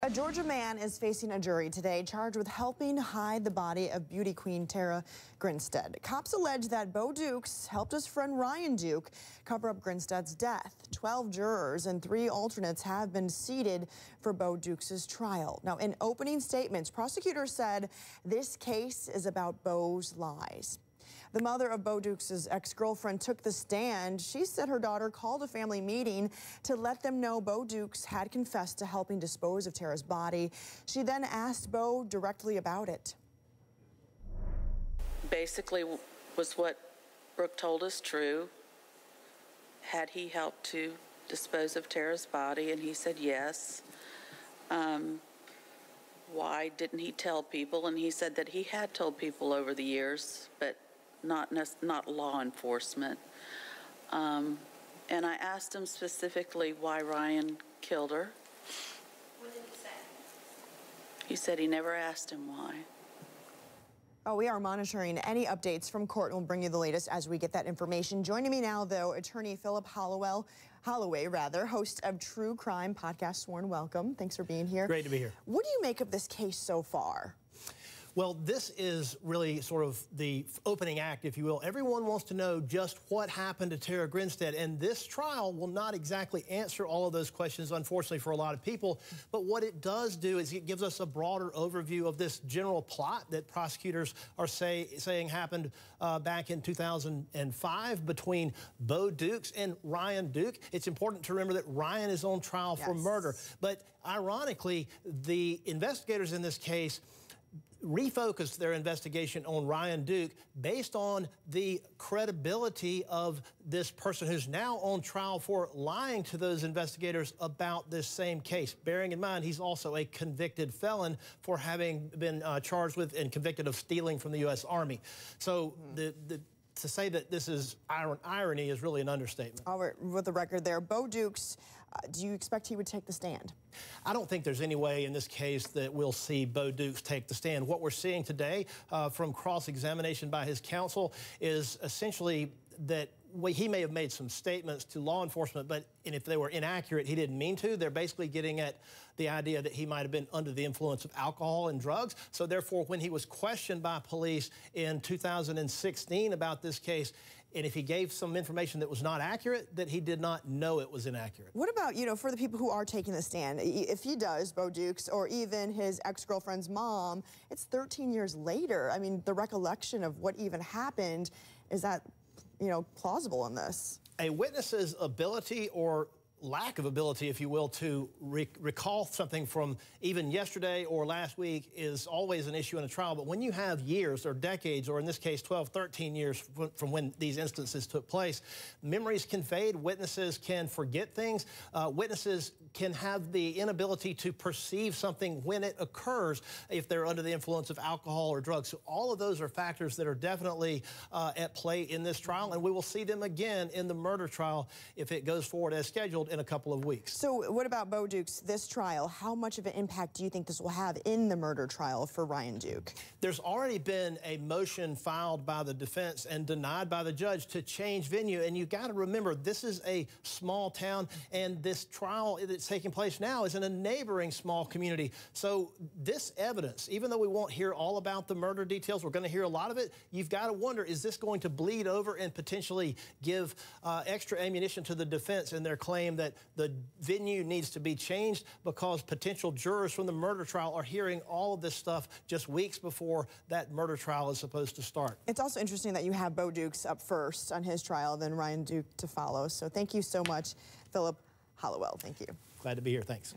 A Georgia man is facing a jury today charged with helping hide the body of beauty queen Tara Grin. Cops allege that Bo Dukes helped his friend Ryan Duke cover up Grinstead's death. 12 jurors and 3 alternates have been seated for Bo Dukes' trial. Now, in opening statements, prosecutors said this case is about Bo's lies. The mother of Bo Dukes' ex-girlfriend took the stand. She said her daughter called a family meeting to let them know Bo Dukes had confessed to helping dispose of Tara's body. She then asked Bo directly about it. Basically, was what Brooke told us true? Had he helped to dispose of Tara's body? And he said yes. Why didn't he tell people? And he said that he had told people over the years, but not law enforcement. And I asked him specifically why Ryan killed her. What did he say? He said he never asked him why. Oh, we are monitoring any updates from court, and we'll bring you the latest as we get that information. Joining me now, though, attorney Philip Holloway, host of True Crime Podcast Sworn. Welcome. Thanks for being here. Great to be here. What do you make of this case so far? Well, this is really sort of the opening act, if you will. Everyone wants to know just what happened to Tara Grinstead, and this trial will not exactly answer all of those questions, unfortunately, for a lot of people. But what it does do is it gives us a broader overview of this general plot that prosecutors are saying happened back in 2005 between Bo Dukes and Ryan Duke. It's important to remember that Ryan is on trial for murder. But ironically, the investigators in this case refocused their investigation on Ryan Duke based on the credibility of this person who's now on trial for lying to those investigators about this same case. Bearing in mind, he's also a convicted felon for having been charged with and convicted of stealing from the U.S. Army. So to say that this is irony is really an understatement. All right, with the record there, Bo Dukes, do you expect he would take the stand? I don't think there's any way in this case that we'll see Bo Dukes take the stand. What we're seeing today from cross-examination by his counsel is essentially that he may have made some statements to law enforcement, and if they were inaccurate, he didn't mean to. They're basically getting at the idea that he might have been under the influence of alcohol and drugs. So therefore, when he was questioned by police in 2016 about this case, and if he gave some information that was not accurate, that he did not know it was inaccurate. What about, for the people who are taking the stand, if he does, Bo Dukes, or even his ex-girlfriend's mom, it's 13 years later. I mean, the recollection of what even happened, is that plausible in this? A witness's ability or lack of ability, if you will, to recall something from even yesterday or last week is always an issue in a trial. But when you have years or decades, or in this case 12, 13 years from when these instances took place, memories can fade, witnesses can forget things, witnesses can have the inability to perceive something when it occurs if they're under the influence of alcohol or drugs. So all of those are factors that are definitely at play in this trial, and we will see them again in the murder trial if it goes forward as scheduled in a couple of weeks. So what about Bo Dukes, this trial? How much of an impact do you think this will have in the murder trial for Ryan Duke? There's already been a motion filed by the defense and denied by the judge to change venue. And you've got to remember, this is a small town, and this trial that's taking place now is in a neighboring small community. So this evidence, even though we won't hear all about the murder details, we're going to hear a lot of it. You've got to wonder, is this going to bleed over and potentially give extra ammunition to the defense in their claim that the venue needs to be changed because potential jurors from the murder trial are hearing all of this stuff just weeks before that murder trial is supposed to start. It's also interesting that you have Bo Dukes up first on his trial, then Ryan Duke to follow. So thank you so much, Philip Holloway. Thank you. Glad to be here. Thanks.